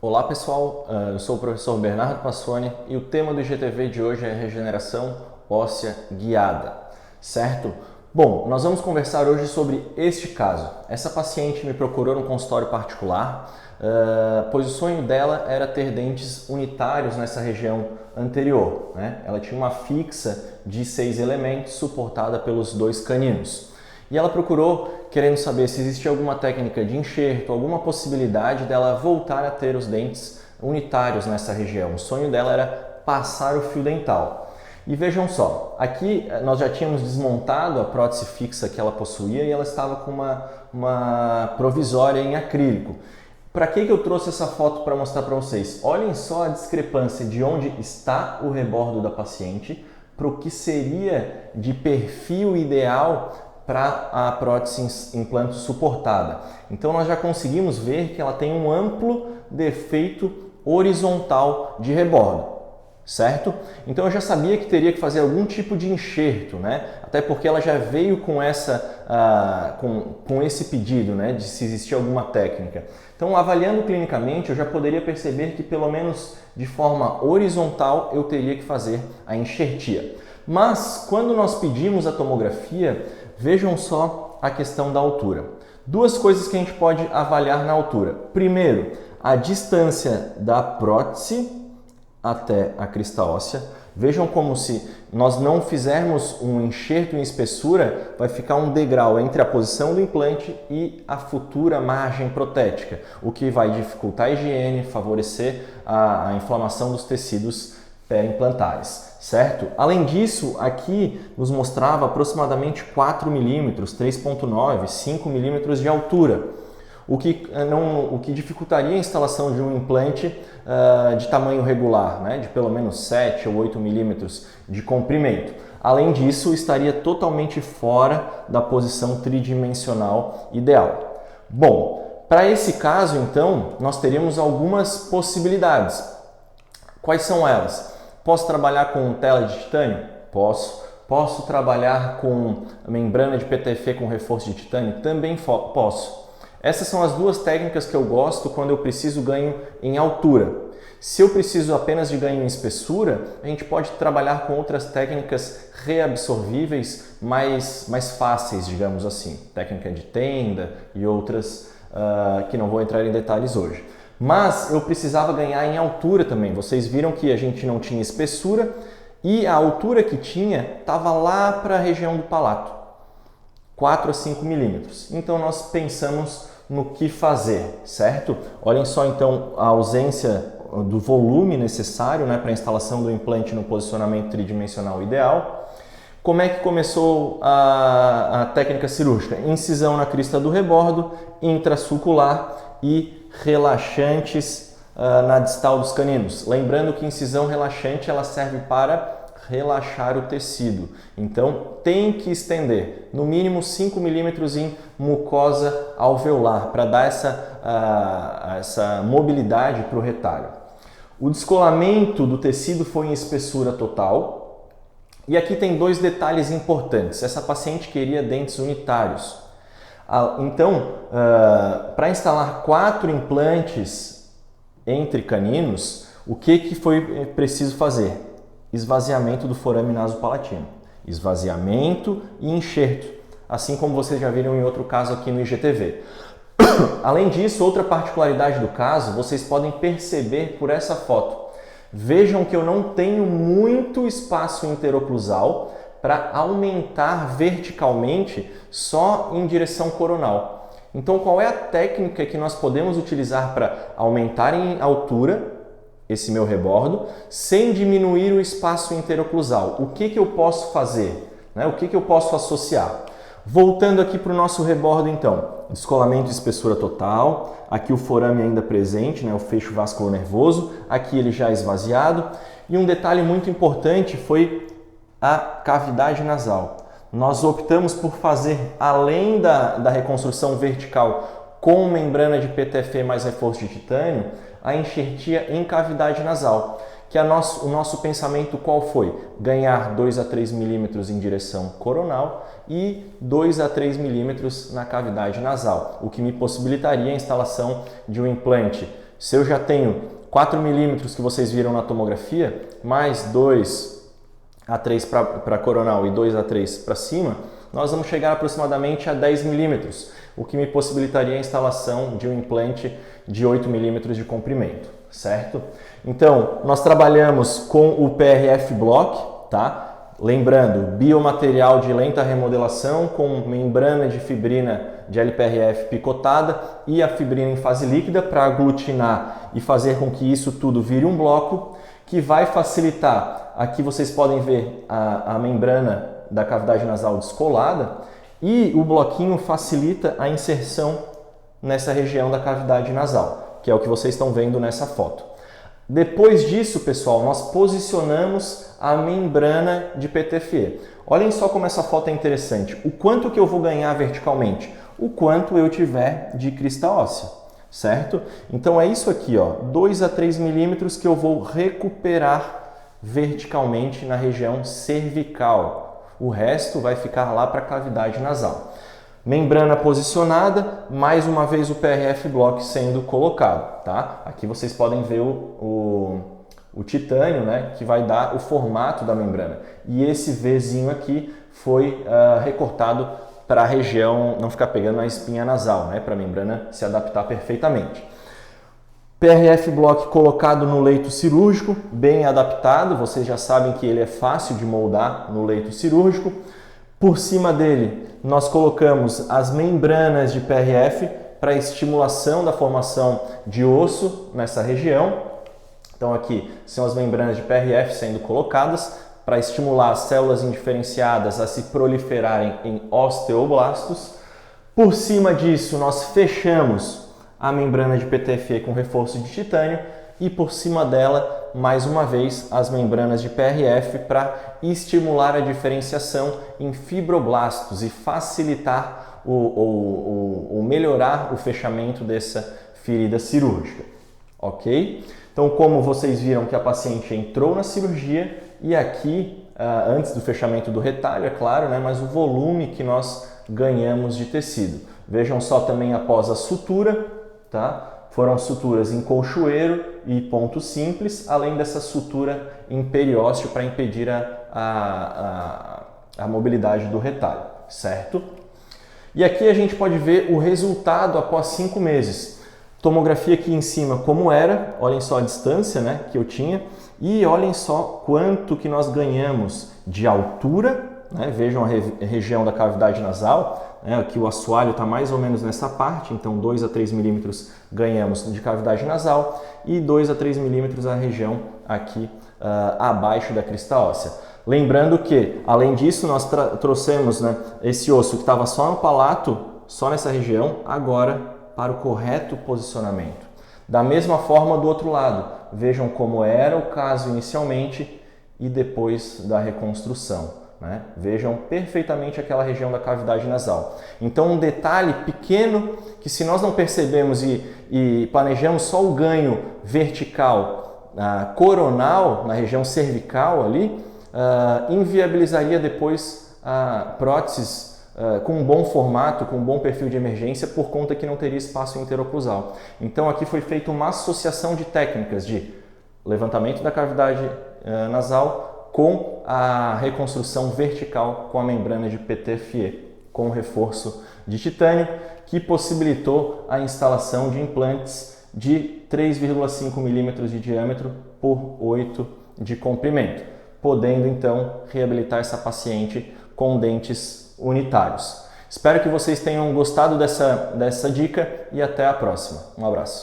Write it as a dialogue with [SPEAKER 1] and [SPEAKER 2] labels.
[SPEAKER 1] Olá pessoal, eu sou o professor Bernardo Passoni e o tema do IGTV de hoje é regeneração óssea guiada, certo? Bom, nós vamos conversar hoje sobre este caso. Essa paciente me procurou no consultório particular, pois o sonho dela era ter dentes unitários nessa região anterior, né? Ela tinha uma fixa de 6 elementos suportada pelos 2 caninos. E ela procurou querendo saber se existia alguma técnica de enxerto, alguma possibilidade dela voltar a ter os dentes unitários nessa região. O sonho dela era passar o fio dental. E vejam só, aqui nós já tínhamos desmontado a prótese fixa que ela possuía e ela estava com uma provisória em acrílico. Para que eu trouxe essa foto para mostrar para vocês? Olhem só a discrepância de onde está o rebordo da paciente para o que seria de perfil ideal para a prótese implante suportada. Então nós já conseguimos ver que ela tem um amplo defeito horizontal de rebordo, certo? Então eu já sabia que teria que fazer algum tipo de enxerto, né? Até porque ela já veio com com esse pedido, né? De se existia alguma técnica. Então, avaliando clinicamente, eu já poderia perceber que pelo menos de forma horizontal eu teria que fazer a enxertia. Mas quando nós pedimos a tomografia, vejam só a questão da altura. Duas coisas que a gente pode avaliar na altura. Primeiro, a distância da prótese até a crista óssea. Vejam como se nós não fizermos um enxerto em espessura, vai ficar um degrau entre a posição do implante e a futura margem protética, o que vai dificultar a higiene, favorecer a inflamação dos tecidos pré-implantares, certo? Além disso, aqui nos mostrava aproximadamente 4 milímetros, 3,9, 5 milímetros de altura, o que dificultaria a instalação de um implante de tamanho regular, né? De pelo menos 7 ou 8 milímetros de comprimento. Além disso, estaria totalmente fora da posição tridimensional ideal. Bom, para esse caso, então, nós teríamos algumas possibilidades. Quais são elas? Posso trabalhar com tela de titânio? Posso. Posso trabalhar com membrana de PTFE com reforço de titânio? Também posso. Essas são as duas técnicas que eu gosto quando eu preciso ganho em altura. Se eu preciso apenas de ganho em espessura, a gente pode trabalhar com outras técnicas reabsorvíveis mais fáceis, digamos assim. Técnica de tenda e outras que não vou entrar em detalhes hoje. Mas eu precisava ganhar em altura também. Vocês viram que a gente não tinha espessura e a altura que tinha estava lá para a região do palato, 4 a 5 milímetros. Então nós pensamos no que fazer, certo? Olhem só então a ausência do volume necessário, né, para a instalação do implante no posicionamento tridimensional ideal. Como é que começou a técnica cirúrgica? Incisão na crista do rebordo, intrasulcular e relaxantes na distal dos caninos. Lembrando que incisão relaxante ela serve para relaxar o tecido. Então tem que estender no mínimo 5 milímetros em mucosa alveolar para dar essa mobilidade para o retalho. O descolamento do tecido foi em espessura total. E aqui tem dois detalhes importantes. Essa paciente queria dentes unitários. Então, para instalar 4 implantes entre caninos, o que foi preciso fazer? Esvaziamento do forame nasopalatino. Esvaziamento e enxerto, assim como vocês já viram em outro caso aqui no IGTV. Além disso, outra particularidade do caso, vocês podem perceber por essa foto. Vejam que eu não tenho muito espaço interoclusal para aumentar verticalmente só em direção coronal. Então, qual é a técnica que nós podemos utilizar para aumentar em altura esse meu rebordo sem diminuir o espaço interoclusal? O que eu posso fazer? Né? O que eu posso associar? Voltando aqui para o nosso rebordo, então, descolamento de espessura total, aqui o forame ainda presente, né? O feixe vasculonervoso, aqui ele já esvaziado. E um detalhe muito importante foi a cavidade nasal. Nós optamos por fazer, além da reconstrução vertical com membrana de PTFE mais reforço de titânio, a enxertia em cavidade nasal, que o nosso pensamento qual foi? Ganhar 2 a 3 milímetros em direção coronal e 2 a 3 milímetros na cavidade nasal, o que me possibilitaria a instalação de um implante Se eu já tenho 4 milímetros que vocês viram na tomografia, mais 2 a 3 para coronal e 2 a 3 para cima, nós vamos chegar aproximadamente a 10 milímetros, o que me possibilitaria a instalação de um implante de 8 milímetros de comprimento, certo? Então, nós trabalhamos com o PRF Block, tá? Lembrando, biomaterial de lenta remodelação com membrana de fibrina de LPRF picotada e a fibrina em fase líquida para aglutinar e fazer com que isso tudo vire um bloco que vai facilitar. Aqui vocês podem ver a membrana da cavidade nasal descolada e o bloquinho facilita a inserção nessa região da cavidade nasal, que é o que vocês estão vendo nessa foto. Depois disso, pessoal, nós posicionamos a membrana de PTFE. Olhem só como essa foto é interessante. O quanto que eu vou ganhar verticalmente? O quanto eu tiver de crista óssea, certo? Então é isso aqui, ó, 2 a 3 milímetros que eu vou recuperar verticalmente na região cervical. O resto vai ficar lá para a cavidade nasal. Membrana posicionada, mais uma vez o PRF Block sendo colocado, tá? Aqui vocês podem ver o titânio, né, que vai dar o formato da membrana. E esse Vzinho aqui foi recortado para a região não ficar pegando a espinha nasal, né, para a membrana se adaptar perfeitamente. PRF Block colocado no leito cirúrgico, bem adaptado, vocês já sabem que ele é fácil de moldar no leito cirúrgico. Por cima dele, nós colocamos as membranas de PRF para estimulação da formação de osso nessa região. Então aqui são as membranas de PRF sendo colocadas para estimular as células indiferenciadas a se proliferarem em osteoblastos. Por cima disso, nós fechamos a membrana de PTFE com reforço de titânio e por cima dela, mais uma vez, as membranas de PRF para estimular a diferenciação em fibroblastos e facilitar ou melhorar o fechamento dessa ferida cirúrgica, ok? Então, como vocês viram que a paciente entrou na cirurgia e aqui, antes do fechamento do retalho, é claro, né, mas o volume que nós ganhamos de tecido. Vejam só também após a sutura, tá? Foram suturas em colchoeiro e ponto simples, além dessa sutura em periósteo para impedir a mobilidade do retalho, certo? E aqui a gente pode ver o resultado após 5 meses. Tomografia aqui em cima como era, olhem só a distância, né, que eu tinha e olhem só quanto que nós ganhamos de altura, né? Vejam a região da cavidade nasal. Aqui o assoalho está mais ou menos nessa parte, então 2 a 3 milímetros ganhamos de cavidade nasal e 2 a 3 milímetros a região aqui abaixo da crista óssea. Lembrando que, além disso, nós trouxemos, né, esse osso que estava só no palato, só nessa região, agora para o correto posicionamento. Da mesma forma do outro lado, vejam como era o caso inicialmente e depois da reconstrução. Né? Vejam perfeitamente aquela região da cavidade nasal. Então, um detalhe pequeno que, se nós não percebemos e planejamos só o ganho vertical coronal, na região cervical ali, inviabilizaria depois próteses com um bom formato, com um bom perfil de emergência, por conta que não teria espaço interoclusal. Então, aqui foi feita uma associação de técnicas de levantamento da cavidade nasal com a reconstrução vertical com a membrana de PTFE, com reforço de titânio, que possibilitou a instalação de implantes de 3,5 milímetros de diâmetro por 8 de comprimento, podendo então reabilitar essa paciente com dentes unitários. Espero que vocês tenham gostado dessa dica e até a próxima. Um abraço.